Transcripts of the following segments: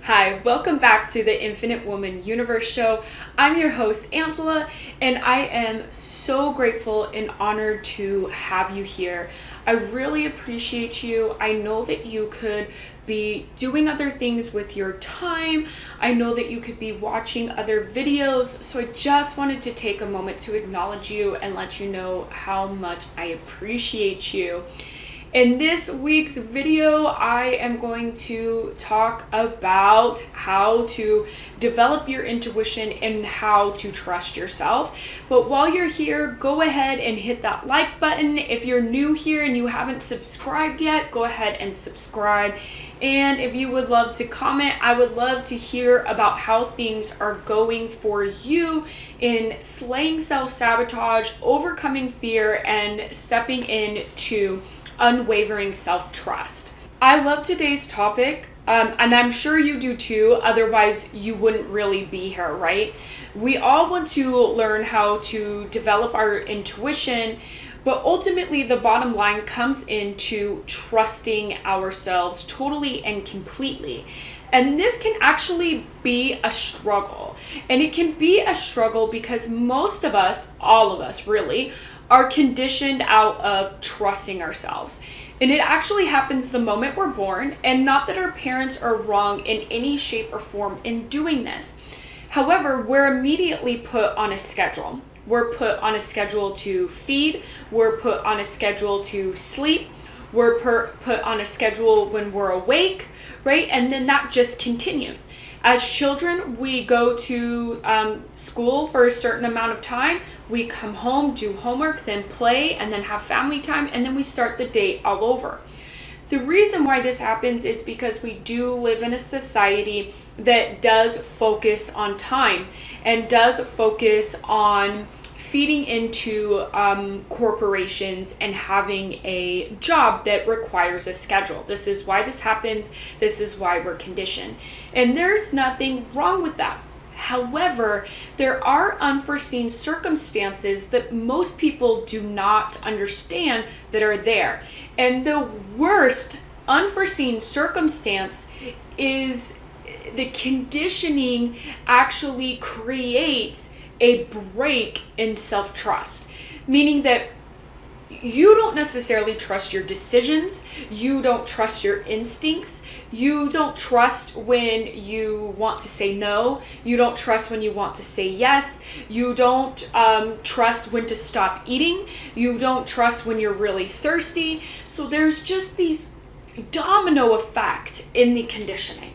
Hi, welcome back to the Infinite Woman Universe Show. I'm your host, Angela, and I am so grateful and honored to have you here. I really appreciate you. I know that you could be doing other things with your time. I know that you could be watching other videos. So I just wanted to take a moment to acknowledge you and let you know how much I appreciate you. In this week's video, I am going to talk about how to develop your intuition and how to trust yourself. But while you're here, go ahead and hit that like button. If you're new here and you haven't subscribed yet, go ahead and subscribe. And if you would love to comment, I would love to hear about how things are going for you in slaying self-sabotage, overcoming fear, and stepping into unwavering self-trust. I love today's topic, and I'm sure you do too, otherwise you wouldn't really be here, right? We all want to learn how to develop our intuition, but ultimately the bottom line comes into trusting ourselves totally and completely. And this can actually be a struggle. And it can be a struggle because most of us, all of us really, are conditioned out of trusting ourselves. And it actually happens the moment we're born, and not that our parents are wrong in any shape or form in doing this. However, we're immediately put on a schedule. We're put on a schedule to feed, we're put on a schedule to sleep, we're put on a schedule when we're awake, right? And then that just continues. As children, we go to school for a certain amount of time. We come home, do homework, then play, and then have family time, and then we start the day all over. The reason why this happens is because we do live in a society that does focus on time and does focus on feeding into corporations and having a job that requires a schedule. This is why this happens. This is why we're conditioned. And there's nothing wrong with that. However, there are unforeseen circumstances that most people do not understand that are there. And the worst unforeseen circumstance is the conditioning actually creates a break in self-trust, meaning that you don't necessarily trust your decisions, you don't trust your instincts, you don't trust when you want to say no, you don't trust when you want to say yes, you don't trust when to stop eating, you don't trust when you're really thirsty. So there's just these domino effect in the conditioning.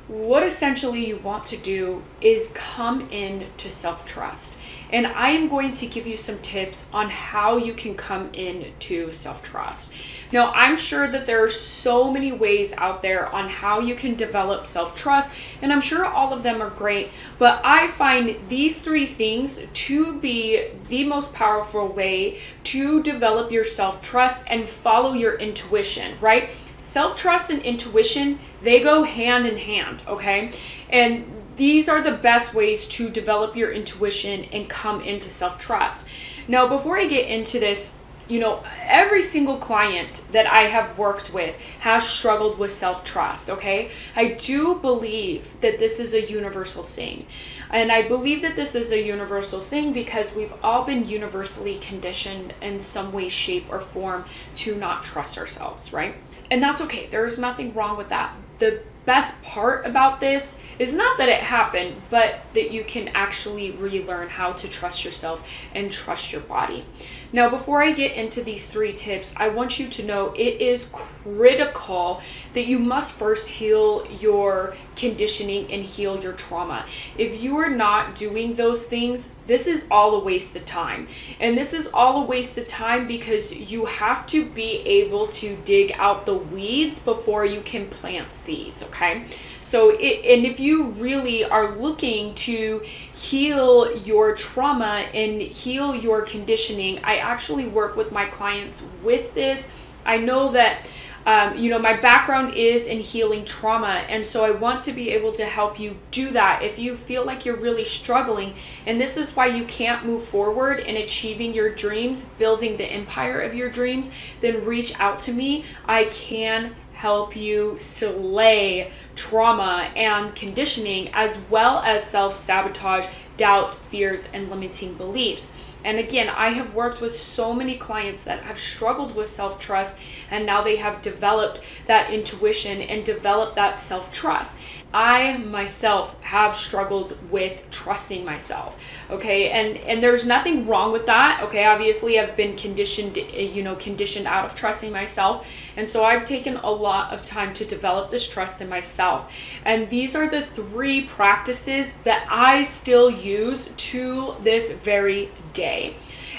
What essentially you want to do is come into self-trust. And I am going to give you some tips on how you can come into self-trust. Now, I'm sure that there are so many ways out there on how you can develop self-trust, and I'm sure all of them are great, but I find these three things to be the most powerful way to develop your self-trust and follow your intuition, right? Self-trust and intuition, they go hand in hand, okay? And these are the best ways to develop your intuition and come into self-trust. Now, before I get into this, every single client that I have worked with has struggled with self-trust, okay? I do believe that this is a universal thing. And I believe that this is a universal thing because we've all been universally conditioned in some way, shape, or form to not trust ourselves, right? And that's okay. There's nothing wrong with that. The best part about this is not that it happened, but that you can actually relearn how to trust yourself and trust your body. Now, before I get into these three tips, I want you to know it is critical that you must first heal your conditioning and heal your trauma. If you are not doing those things, this is all a waste of time. And this is all a waste of time because you have to be able to dig out the weeds before you can plant seeds, okay? And if you really are looking to heal your trauma and heal your conditioning, I actually work with my clients with this. I know that my background is in healing trauma, and so I want to be able to help you do that. If you feel like you're really struggling, and this is why you can't move forward in achieving your dreams, building the empire of your dreams, then reach out to me. I can help you slay trauma and conditioning, as well as self-sabotage, doubts, fears, and limiting beliefs. And again, I have worked with so many clients that have struggled with self-trust, and now they have developed that intuition and developed that self-trust. I myself have struggled with trusting myself, okay? And there's nothing wrong with that, okay? Obviously, I've been conditioned out of trusting myself. And so I've taken a lot of time to develop this trust in myself. And these are the 3 practices that I still use to this very day.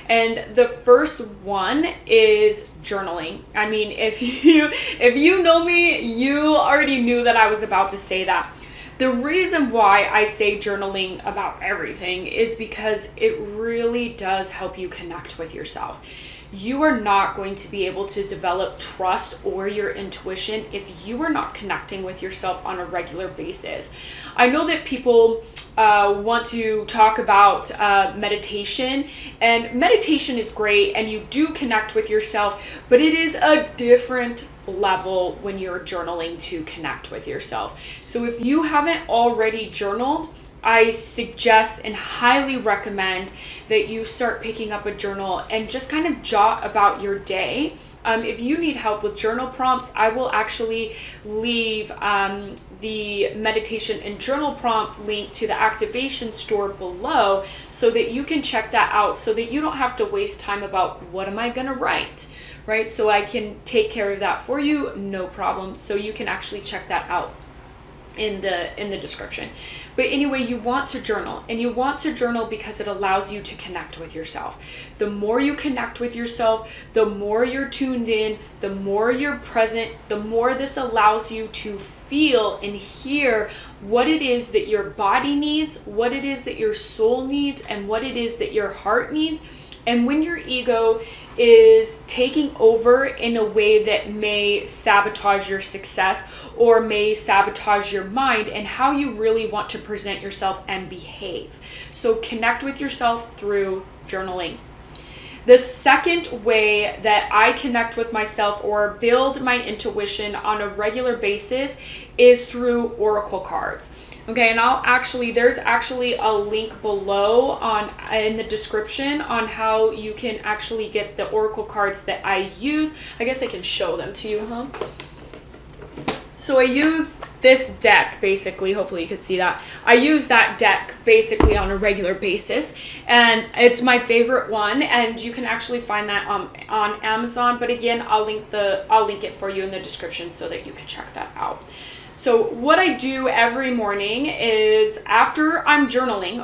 And the first one is journaling. I mean, if you know me, you already knew that I was about to say that. The reason why I say journaling about everything is because it really does help you connect with yourself. You are not going to be able to develop trust or your intuition if you are not connecting with yourself on a regular basis. I know that people want to talk about meditation, and meditation is great and you do connect with yourself, but it is a different level when you're journaling to connect with yourself. So if you haven't already journaled, I suggest and highly recommend that you start picking up a journal and just kind of jot about your day. If you need help with journal prompts, I will actually leave the meditation and journal prompt link to the activation store below so that you can check that out, so that you don't have to waste time about what am I going to write, right? So I can take care of that for you, no problem. So you can actually check that out in the description. But anyway, you want to journal, and you want to journal because it allows you to connect with yourself. The more you connect with yourself, the more you're tuned in, the more you're present, the more this allows you to feel and hear what it is that your body needs, what it is that your soul needs, and what it is that your heart needs. And when your ego is taking over in a way that may sabotage your success or may sabotage your mind and how you really want to present yourself and behave. So connect with yourself through journaling. The second way that I connect with myself or build my intuition on a regular basis is through oracle cards. Okay, and there's actually a link below in the description on how you can actually get the oracle cards that I use. I guess I can show them to you, huh? So I use this deck, basically. Hopefully you could see that. I use that deck basically on a regular basis, and it's my favorite one, and you can actually find that on Amazon. But again, I'll link it for you in the description so that you can check that out. So what I do every morning is after I'm journaling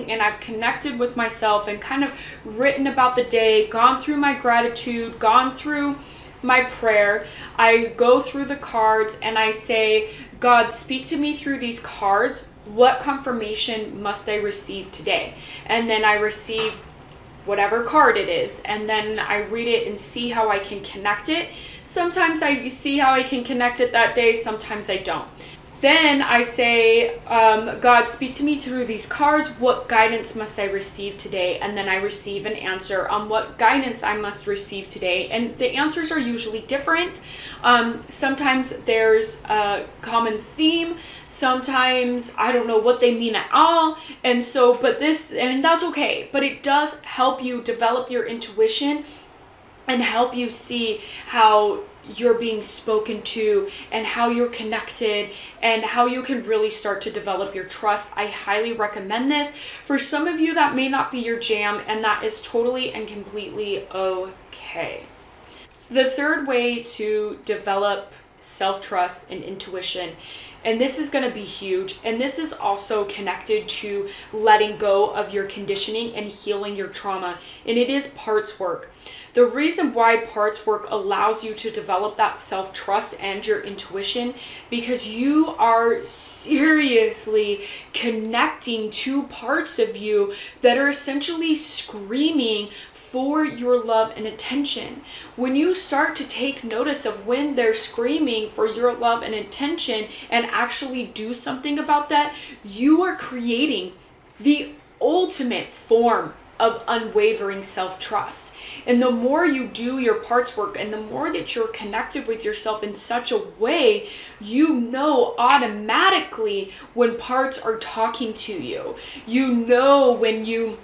and I've connected with myself and kind of written about the day, gone through my gratitude, gone through my prayer, I go through the cards and I say, God, speak to me through these cards. What confirmation must I receive today? And then I receive whatever card it is, and then I read it and see how I can connect it. Sometimes I see how I can connect it that day, sometimes I don't. Then I say, God, speak to me through these cards. What guidance must I receive today? And then I receive an answer on what guidance I must receive today. And the answers are usually different. Sometimes there's a common theme. Sometimes I don't know what they mean at all. And that's okay. But it does help you develop your intuition and help you see how you're being spoken to and how you're connected and how you can really start to develop your trust. I highly recommend this. For some of you, that may not be your jam, and that is totally and completely okay. The third way to develop self-trust and intuition, and this is going to be huge, and this is also connected to letting go of your conditioning and healing your trauma, and it is parts work. The reason why parts work allows you to develop that self-trust and your intuition, because you are seriously connecting to parts of you that are essentially screaming for your love and attention. When you start to take notice of when they're screaming for your love and attention and actually do something about that, you are creating the ultimate form of unwavering self-trust. And the more you do your parts work and the more that you're connected with yourself in such a way, you know automatically when parts are talking to you. You know when you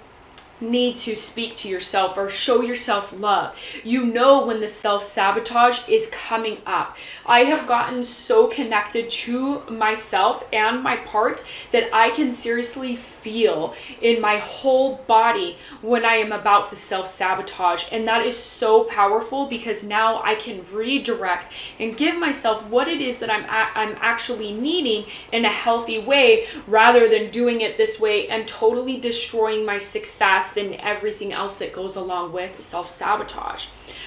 need to speak to yourself or show yourself love. You know when the self-sabotage is coming up. I have gotten so connected to myself and my parts that I can seriously feel in my whole body when I am about to self-sabotage. And that is so powerful because now I can redirect and give myself what it is that I'm actually needing in a healthy way, rather than doing it this way and totally destroying my success and everything else that goes along with self-sabotage,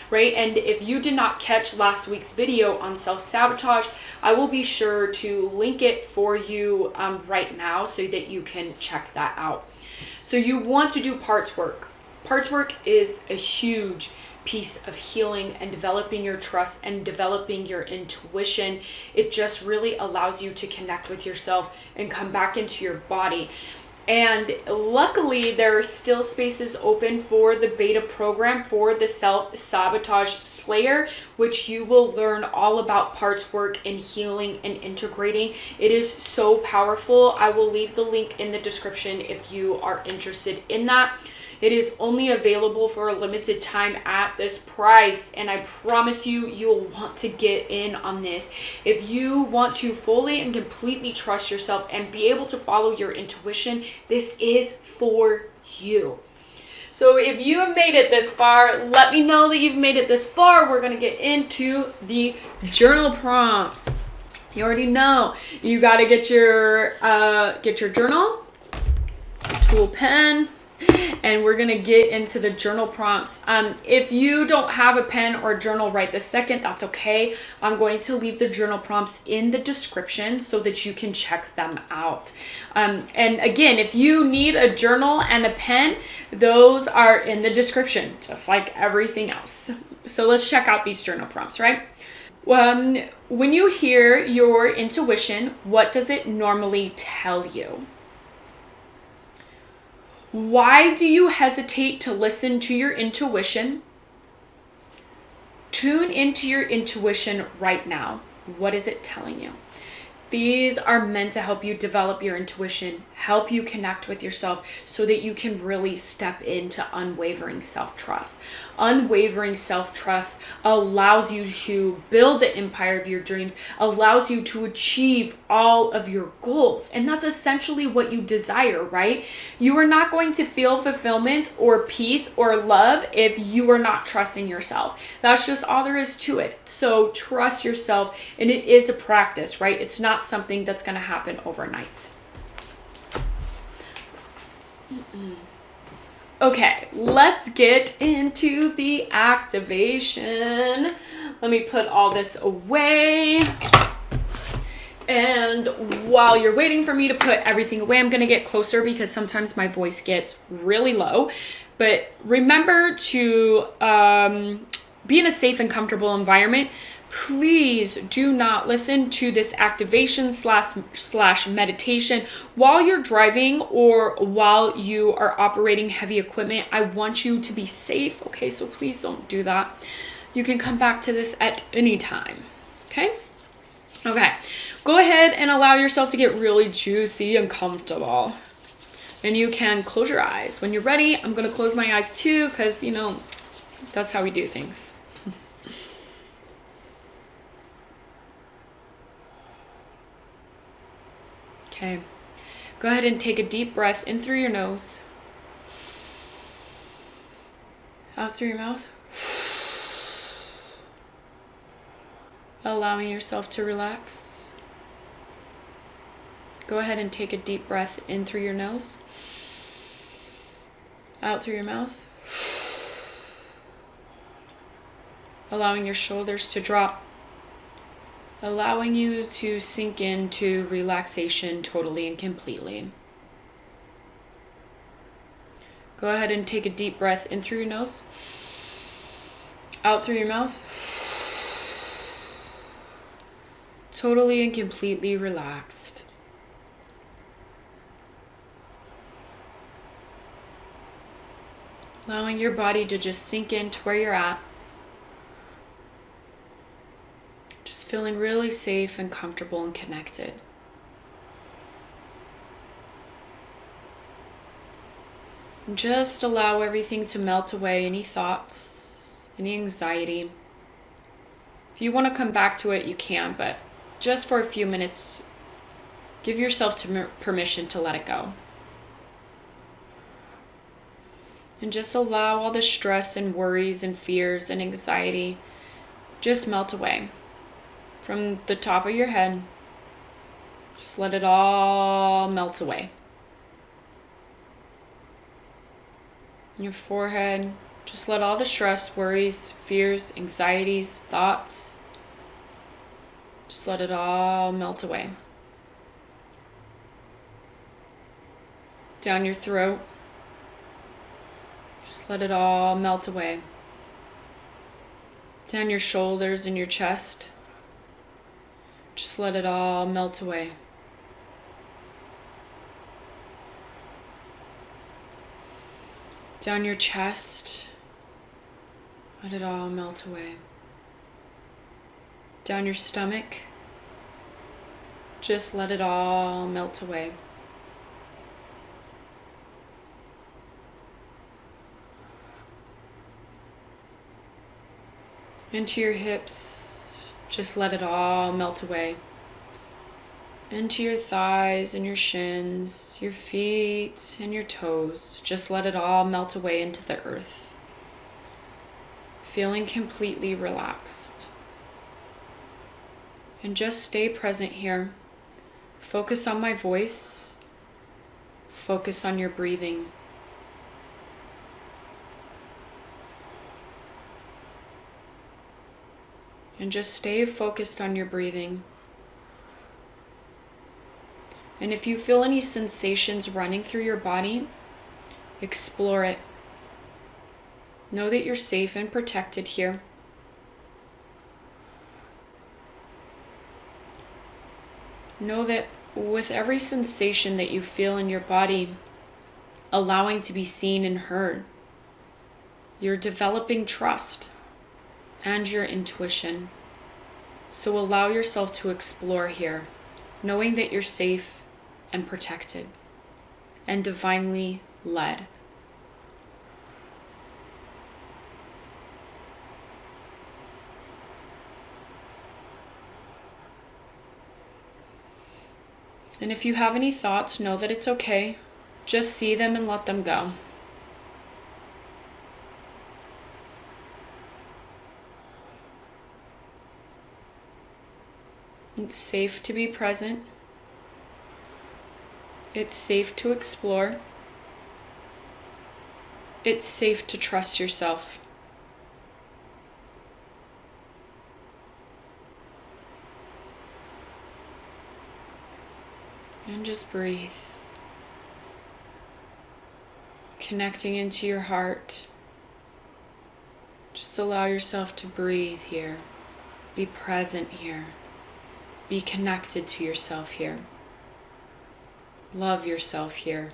right? And if you did not catch last week's video on self-sabotage, I will be sure to link it for you right now so that you can check that out. So you want to do parts work. Parts work is a huge piece of healing and developing your trust and developing your intuition. It just really allows you to connect with yourself and come back into your body. And luckily, there are still spaces open for the beta program for the Self-Sabotage Slayer, which you will learn all about parts work and healing and integrating. It is so powerful. I will leave the link in the description if you are interested in that. It is only available for a limited time at this price, and I promise you, you'll want to get in on this. If you want to fully and completely trust yourself and be able to follow your intuition, this is for you. So if you have made it this far, let me know that you've made it this far. We're going to get into the journal prompts. You already know you got to get your journal, tool, pen, and we're gonna get into the journal prompts. If you don't have a pen or a journal right this second, that's okay. I'm going to leave the journal prompts in the description so that you can check them out. And again, if you need a journal and a pen, those are in the description, just like everything else. So let's check out these journal prompts, right? When you hear your intuition, what does it normally tell you? Why do you hesitate to listen to your intuition? Tune into your intuition right now. What is it telling you? These are meant to help you develop your intuition, help you connect with yourself so that you can really step into unwavering self-trust. Unwavering self-trust allows you to build the empire of your dreams, allows you to achieve all of your goals. And that's essentially what you desire, right? You are not going to feel fulfillment or peace or love if you are not trusting yourself. That's just all there is to it. So trust yourself, and it is a practice, right? It's not something that's going to happen overnight. Okay, let's get into the activation. Let me put all this away. And while you're waiting for me to put everything away, I'm going to get closer because sometimes my voice gets really low. But remember to be in a safe and comfortable environment. Please do not listen to this activation slash meditation while you're driving or while you are operating heavy equipment. I want you to be safe, okay? So please don't do that. You can come back to this at any time, okay? Okay, go ahead and allow yourself to get really juicy and comfortable. And you can close your eyes. When you're ready, I'm going to close my eyes too because, you know, that's how we do things. Okay, go ahead and take a deep breath in through your nose, out through your mouth, allowing yourself to relax. Go ahead and take a deep breath in through your nose, out through your mouth, allowing your shoulders to drop, allowing you to sink into relaxation totally and completely. Go ahead and take a deep breath in through your nose, out through your mouth, totally and completely relaxed. Allowing your body to just sink into where you're at. Just feeling really safe and comfortable and connected. And just allow everything to melt away, any thoughts, any anxiety. If you want to come back to it, you can, but just for a few minutes, give yourself permission to let it go. And just allow all the stress and worries and fears and anxiety just melt away. From the top of your head, just let it all melt away. Your forehead, just let all the stress, worries, fears, anxieties, thoughts, just let it all melt away. Down your throat, just let it all melt away. Down your shoulders and your chest, just let it all melt away. Down your chest, let it all melt away. Down your stomach, just let it all melt away. Into your hips, just let it all melt away. Into your thighs and your shins, your feet and your toes, just let it all melt away into the earth. Feeling completely relaxed. And just stay present here. Focus on my voice. Focus on your breathing. And just stay focused on your breathing. And if you feel any sensations running through your body, explore it. Know that you're safe and protected here. Know that with every sensation that you feel in your body, allowing to be seen and heard, you're developing trust and your intuition. So allow yourself to explore here, knowing that you're safe and protected and divinely led. And if you have any thoughts, know that it's okay. Just see them and let them go. It's safe to be present. It's safe to explore. It's safe to trust yourself. And just breathe. Connecting into your heart. Just allow yourself to breathe here. Be present here. Be connected to yourself here. Love yourself here.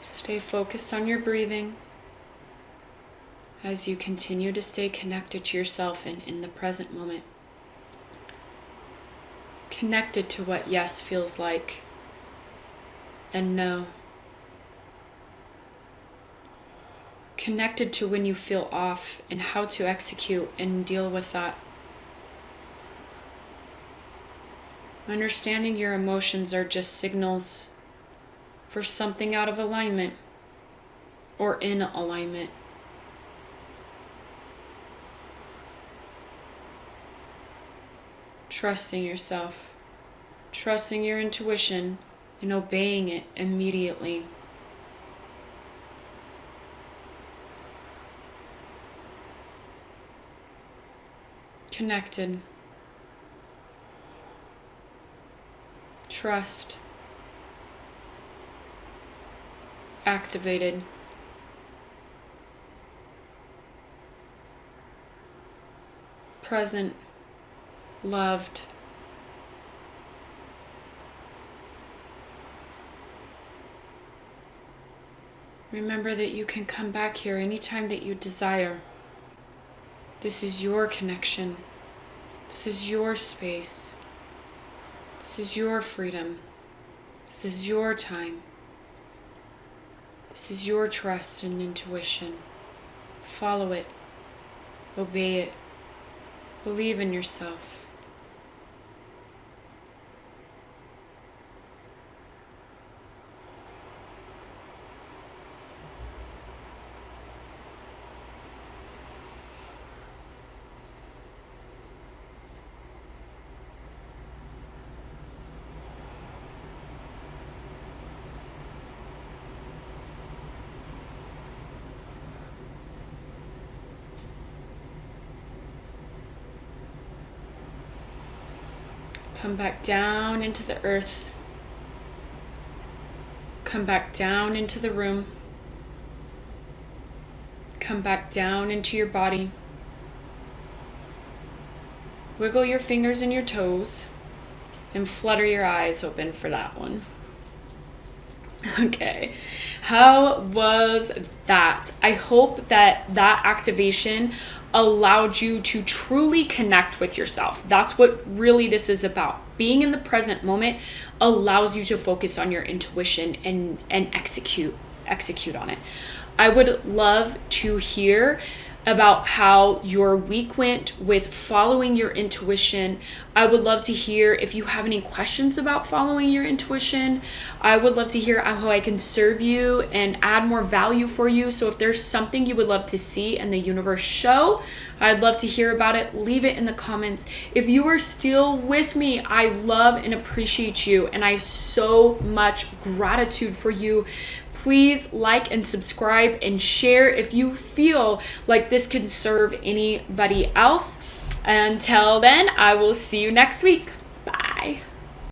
Stay focused on your breathing as you continue to stay connected to yourself and in the present moment. Connected to what yes feels like and no. Connected to when you feel off and how to execute and deal with that. Understanding your emotions are just signals for something out of alignment or in alignment. Trusting yourself, trusting your intuition, and obeying it immediately. Connected. Trust. activated, present, loved. Remember that you can come back here anytime that you desire. This is your connection. This is your space. This is your freedom. This is your time. This is your trust and intuition. Follow it. Obey it. Believe in yourself. Come back down into the earth. Come back down into the room. Come back down into your body. Wiggle your fingers and your toes and flutter your eyes open for that one. Okay, how was that? I hope that activation allowed you to truly connect with yourself. That's what really this is about. Being in the present moment allows you to focus on your intuition and execute on it. I would love to hear about how your week went with following your intuition. I would love to hear if you have any questions about following your intuition. I would love to hear how I can serve you and add more value for you. So if there's something you would love to see in the universe show, I'd love to hear about it. Leave it in the comments. If you are still with me, I love and appreciate you, and I have so much gratitude for you. Please like and subscribe and share if you feel like this can serve anybody else. Until then, I will see you next week.